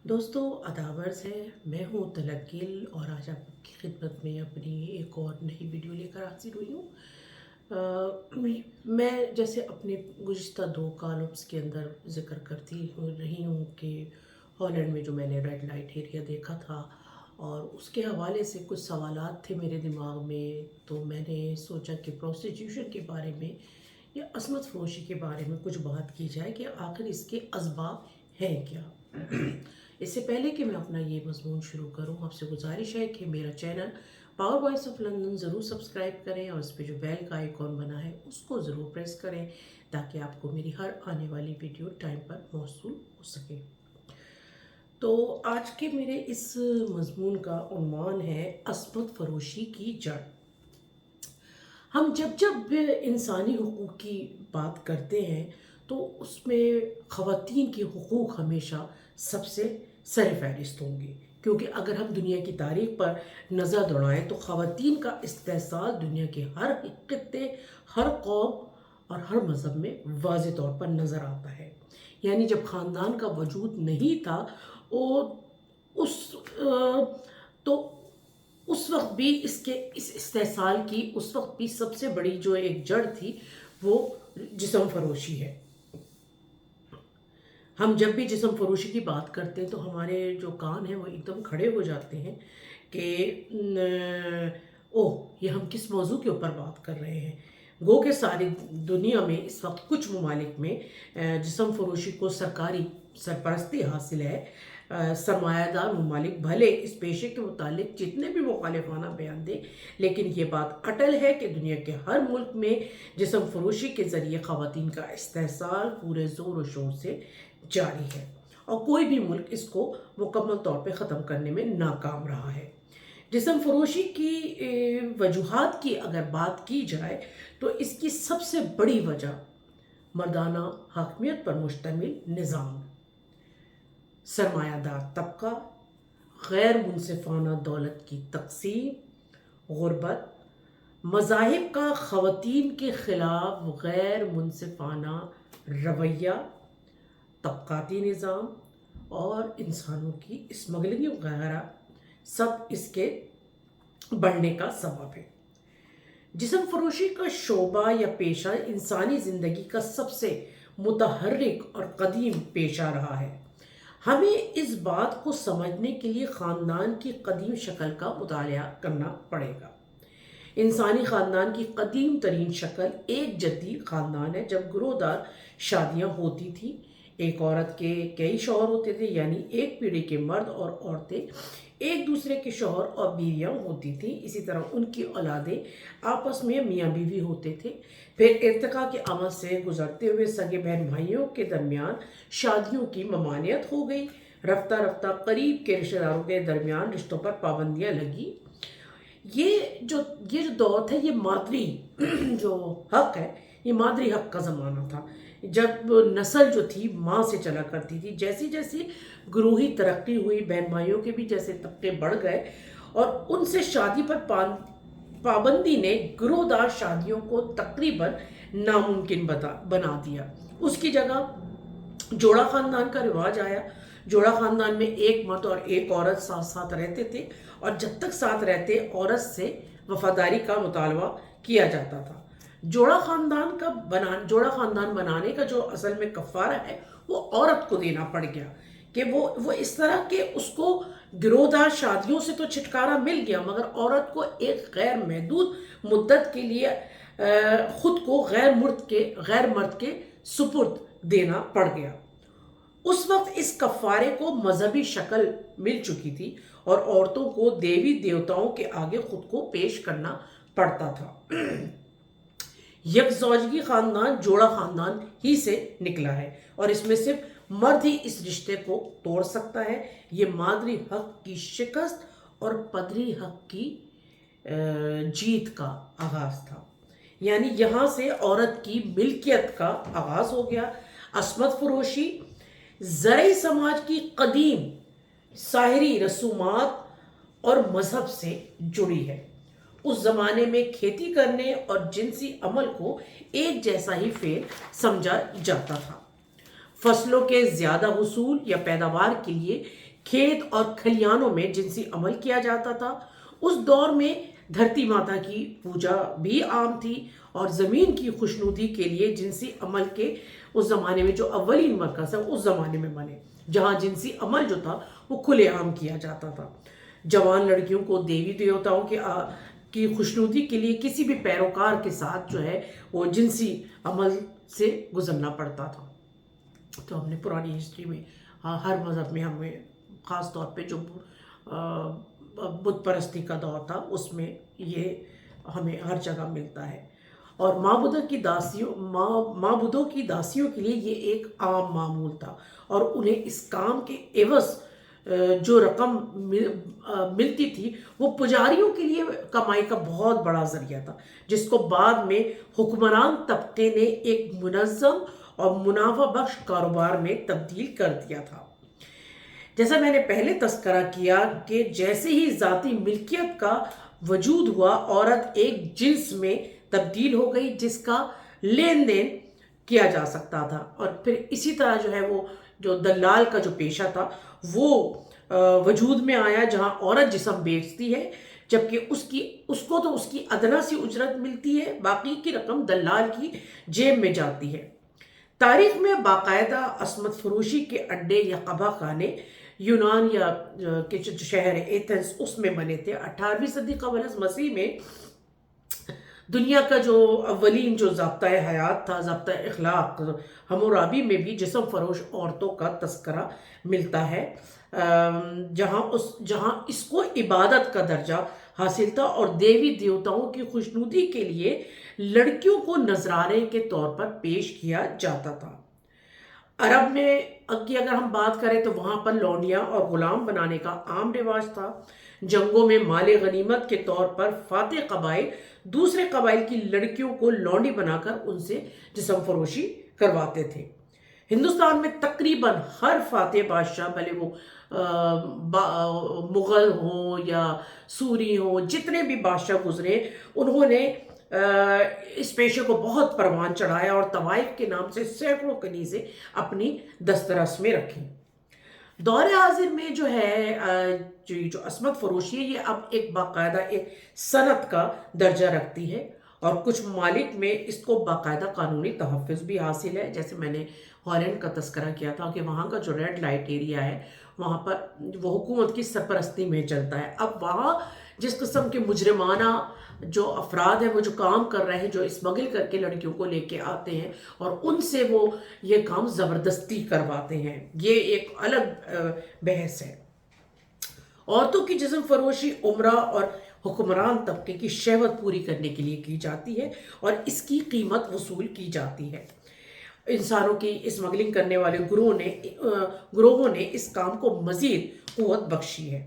دوستوں آداب عرض ہے، میں ہوں طلعت گل اور آج آپ کی خدمت میں اپنی ایک اور نئی ویڈیو لے کر حاضر ہوئی ہوں۔ میں جیسے اپنے گزشتہ 2 کالمز کے اندر ذکر کرتی رہی ہوں کہ ہالینڈ میں جو میں نے ریڈ لائٹ ایریا دیکھا تھا اور اس کے حوالے سے کچھ سوالات تھے میرے دماغ میں، تو میں نے سوچا کہ پروسٹیٹیوشن کے بارے میں یا عصمت فروشی کے بارے میں کچھ بات کی جائے کہ آخر اس کے اسباب ہیں کیا۔ اس سے پہلے کہ میں اپنا یہ مضمون شروع کروں، آپ سے گزارش ہے کہ میرا channel power voice of London ضرور سبسکرائب کریں اور اس پہ جو بیل کا آئیکن بنا ہے اس کو ضرور پریس کریں تاکہ آپ کو میری ہر آنے والی ویڈیو ٹائم پر موصول ہو سکے۔ تو آج کے میرے اس مضمون کا عنوان ہے عصمت فروشی کی جڑ۔ ہم جب انسانی حقوق کی بات کرتے ہیں تو اس میں خواتین کے حقوق ہمیشہ سب سے سر فہرست ہوں گے، کیونکہ اگر ہم دنیا کی تاریخ پر نظر دوڑائیں تو خواتین کا استحصال دنیا کے ہر خطے، ہر قوم اور ہر مذہب میں واضح طور پر نظر آتا ہے۔ یعنی جب خاندان کا وجود نہیں تھا اور اس تو اس وقت بھی اس استحصال کی اس وقت بھی سب سے بڑی جو ایک جڑ تھی وہ جسم فروشی ہے۔ ہم جب بھی جسم فروشی کی بات کرتے ہیں تو ہمارے جو کان ہیں وہ ایک دم کھڑے ہو جاتے ہیں کہ اوہ یہ ہم کس موضوع کے اوپر بات کر رہے ہیں۔ گو کہ ساری دنیا میں اس وقت کچھ ممالک میں جسم فروشی کو سرکاری سرپرستی حاصل ہے۔ سرمایہ دار ممالک بھلے اس پیشے کے متعلق جتنے بھی مخالفانہ بیان دیں، لیکن یہ بات اٹل ہے کہ دنیا کے ہر ملک میں جسم فروشی کے ذریعے خواتین کا استحصال پورے زور و شور سے جاری ہے اور کوئی بھی ملک اس کو مکمل طور پہ ختم کرنے میں ناکام رہا ہے۔ جسم فروشی کی وجوہات کی اگر بات کی جائے تو اس کی سب سے بڑی وجہ مردانہ حاکمیت پر مشتمل نظام، سرمایہ دار طبقہ، غیر منصفانہ دولت کی تقسیم، غربت، مذاہب کا خواتین کے خلاف غیر منصفانہ رویہ، طبقاتی نظام اور انسانوں کی اسمگلنگ وغیرہ سب اس کے بڑھنے کا سبب ہے۔ جسم فروشی کا شعبہ یا پیشہ انسانی زندگی کا سب سے متحرک اور قدیم پیشہ رہا ہے۔ ہمیں اس بات کو سمجھنے کے لیے خاندان کی قدیم شکل کا مطالعہ کرنا پڑے گا۔ انسانی خاندان کی قدیم ترین شکل ایک جدی خاندان ہے جب گروہ دار شادیاں ہوتی تھیں۔ ایک عورت کے کئی شوہر ہوتے تھے، یعنی ایک پیڑھی کے مرد اور عورتیں ایک دوسرے کے شوہر اور بیویاں ہوتی تھیں۔ اسی طرح ان کی اولادیں آپس میں میاں بیوی ہوتے تھے۔ پھر ارتقاء کے عمل سے گزرتے ہوئے سگے بہن بھائیوں کے درمیان شادیوں کی ممانعت ہو گئی۔ رفتہ رفتہ قریب کے رشتہ داروں کے درمیان رشتوں پر پابندیاں لگی۔ یہ جو دور تھا، یہ مادری جو حق ہے، یہ مادری حق کا زمانہ تھا، جب نسل جو تھی ماں سے چلا کرتی تھی۔ جیسی جیسی گروہی ترقی ہوئی، بہن بھائیوں کے بھی جیسے طبقے بڑھ گئے اور ان سے شادی پر پابندی نے گروہ دار شادیوں کو تقریباً ناممکن بنا دیا۔ اس کی جگہ جوڑا خاندان کا رواج آیا۔ جوڑا خاندان میں ایک مرد اور ایک عورت ساتھ ساتھ رہتے تھے اور جب تک ساتھ رہتے عورت سے وفاداری کا مطالبہ کیا جاتا تھا۔ جوڑا خاندان بنانے کا جو اصل میں کفارہ ہے وہ عورت کو دینا پڑ گیا کہ وہ اس طرح کہ اس کو گروہ دار شادیوں سے تو چھٹکارا مل گیا، مگر عورت کو ایک غیر محدود مدت کے لیے خود کو غیر مرد کے سپرد دینا پڑ گیا۔ اس وقت اس کفارے کو مذہبی شکل مل چکی تھی اور عورتوں کو دیوی دیوتاؤں کے آگے خود کو پیش کرنا پڑتا تھا۔ یک زوجگی خاندان جوڑا خاندان ہی سے نکلا ہے اور اس میں صرف مرد ہی اس رشتے کو توڑ سکتا ہے۔ یہ مادری حق کی شکست اور پدری حق کی جیت کا آغاز تھا، یعنی یہاں سے عورت کی ملکیت کا آغاز ہو گیا۔ عصمت فروشی زرعی سماج کی قدیم ساحری رسومات اور مذہب سے جڑی ہے۔ اس زمانے میں کھیتی کرنے اور جنسی عمل کو ایک جیسا ہی فعل سمجھا جاتا تھا۔ فصلوں کے زیادہ حصول یا پیداوار کے لیے کھیت اور کھلیانوں میں جنسی عمل کیا جاتا تھا۔ اس دور میں دھرتی ماتا کی پوجا بھی عام تھی اور زمین کی خوشنودی کے لیے جنسی عمل کے اس زمانے میں جو اولین مرکز ہے اس زمانے میں بنے، جہاں جنسی عمل جو تھا وہ کھلے عام کیا جاتا تھا۔ جوان لڑکیوں کو دیوی دیوتاؤں کی خوشنودی کے لیے کسی بھی پیروکار کے ساتھ جو ہے وہ جنسی عمل سے گزرنا پڑتا تھا۔ تو ہم نے پرانی ہسٹری میں ہر مذہب میں ہمیں خاص طور پہ جو بت پرستی کا دور تھا اس میں یہ ہمیں ہر جگہ ملتا ہے، اور معبودوں کی داسیوں کے لیے یہ ایک عام معمول تھا، اور انہیں اس کام کے عوض جو رقم ملتی تھی وہ پجاریوں کے لیے کمائی کا بہت بڑا ذریعہ تھا، جس کو بعد میں حکمران طبقے نے ایک منظم اور منافع بخش کاروبار میں تبدیل کر دیا تھا۔ جیسا میں نے پہلے تذکرہ کیا کہ جیسے ہی ذاتی ملکیت کا وجود ہوا، عورت ایک جنس میں تبدیل ہو گئی جس کا لین دین کیا جا سکتا تھا، اور پھر اسی طرح جو ہے وہ جو دلال کا جو پیشہ تھا وہ وجود میں آیا، جہاں عورت جسم بیچتی ہے جبکہ اس کو تو اس کی ادنا سی اجرت ملتی ہے، باقی کی رقم دلال کی جیب میں جاتی ہے۔ تاریخ میں باقاعدہ عصمت فروشی کے اڈے یا قبا خانے یونان یا کے جو شہر ایتھنز اس میں بنے تھے۔ 18ویں صدی قبل از مسیح میں دنیا کا جو اولین جو ضابطۂ حیات تھا، ضابطۂ اخلاق، حمورابی میں بھی جسم فروش عورتوں کا تذکرہ ملتا ہے، جہاں اس کو عبادت کا درجہ حاصل تھا اور دیوی دیوتاؤں کی خوشنودی کے لیے لڑکیوں کو نذرانے کے طور پر پیش کیا جاتا تھا۔ عرب میں کی اگر ہم بات کریں تو وہاں پر لونڈیاں اور غلام بنانے کا عام رواج تھا۔ جنگوں میں مال غنیمت کے طور پر فاتح قبائل دوسرے قبائل کی لڑکیوں کو لونڈی بنا کر ان سے جسم فروشی کرواتے تھے۔ ہندوستان میں تقریباً ہر فاتح بادشاہ، بھلے وہ مغل ہوں یا سوری ہوں، جتنے بھی بادشاہ گزرے انہوں نے اس پیشے کو بہت پروان چڑھایا اور طوائف کے نام سے سینکڑوں کنیزیں اپنی دسترس میں رکھیں۔ دور حاضر میں جو ہے جو عصمت فروشی ہے یہ اب ایک باقاعدہ ایک صنعت کا درجہ رکھتی ہے، اور کچھ ممالک میں اس کو باقاعدہ قانونی تحفظ بھی حاصل ہے۔ جیسے میں نے ہالینڈ کا تذکرہ کیا تھا کہ وہاں کا جو ریڈ لائٹ ایریا ہے وہاں پر وہ حکومت کی سرپرستی میں چلتا ہے۔ اب وہاں جس قسم کے مجرمانہ جو افراد ہیں وہ جو کام کر رہے ہیں، جو اسمگل کر کے لڑکیوں کو لے کے آتے ہیں اور ان سے وہ یہ کام زبردستی کرواتے ہیں، یہ ایک الگ بحث ہے۔ عورتوں کی جسم فروشی عمرہ اور حکمران طبقے کی شہوت پوری کرنے کے لیے کی جاتی ہے اور اس کی قیمت وصول کی جاتی ہے۔ انسانوں کی اسمگلنگ کرنے والے گروہوں نے اس کام کو مزید قوت بخشی ہے۔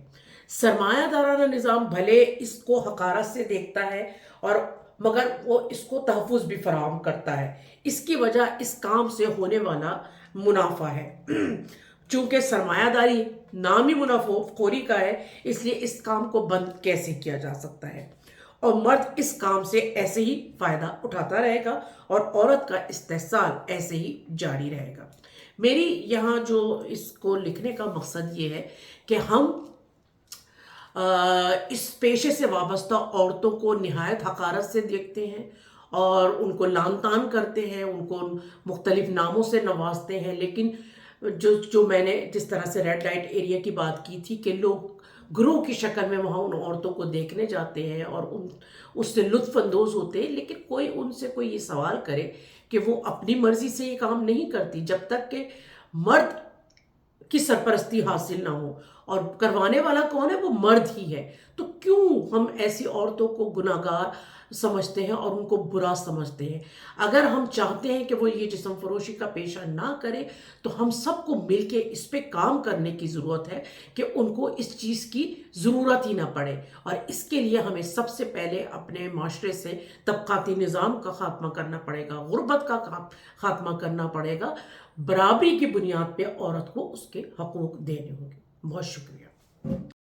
سرمایہ دارانہ نظام بھلے اس کو حقارت سے دیکھتا ہے مگر وہ اس کو تحفظ بھی فراہم کرتا ہے۔ اس کی وجہ اس کام سے ہونے والا منافع ہے۔ چونکہ سرمایہ داری نام ہی منافع خوری کا ہے، اس لیے اس کام کو بند کیسے کیا جا سکتا ہے، اور مرد اس کام سے ایسے ہی فائدہ اٹھاتا رہے گا اور عورت کا استحصال ایسے ہی جاری رہے گا۔ میری یہاں جو اس کو لکھنے کا مقصد یہ ہے کہ ہم اس پیشے سے وابستہ عورتوں کو نہایت حقارت سے دیکھتے ہیں اور ان کو لان تان کرتے ہیں، ان کو مختلف ناموں سے نوازتے ہیں، لیکن جو میں نے جس طرح سے ریڈ لائٹ ایریا کی بات کی تھی کہ لوگ گروہ کی شکل میں وہاں ان عورتوں کو دیکھنے جاتے ہیں اور اس سے لطف اندوز ہوتے ہیں، لیکن کوئی ان سے کوئی یہ سوال کرے کہ وہ اپنی مرضی سے یہ کام نہیں کرتی جب تک کہ مرد کی سرپرستی حاصل نہ ہو، اور کروانے والا کون ہے؟ وہ مرد ہی ہے۔ تو کیوں ہم ایسی عورتوں کو گناہ گار سمجھتے ہیں اور ان کو برا سمجھتے ہیں؟ اگر ہم چاہتے ہیں کہ وہ یہ جسم فروشی کا پیشہ نہ کرے تو ہم سب کو مل کے اس پہ کام کرنے کی ضرورت ہے کہ ان کو اس چیز کی ضرورت ہی نہ پڑے، اور اس کے لیے ہمیں سب سے پہلے اپنے معاشرے سے طبقاتی نظام کا خاتمہ کرنا پڑے گا، غربت کا خاتمہ کرنا پڑے گا، برابری کی بنیاد پہ عورت کو اس کے حقوق دینے ہوں گے۔ بہت شکریہ۔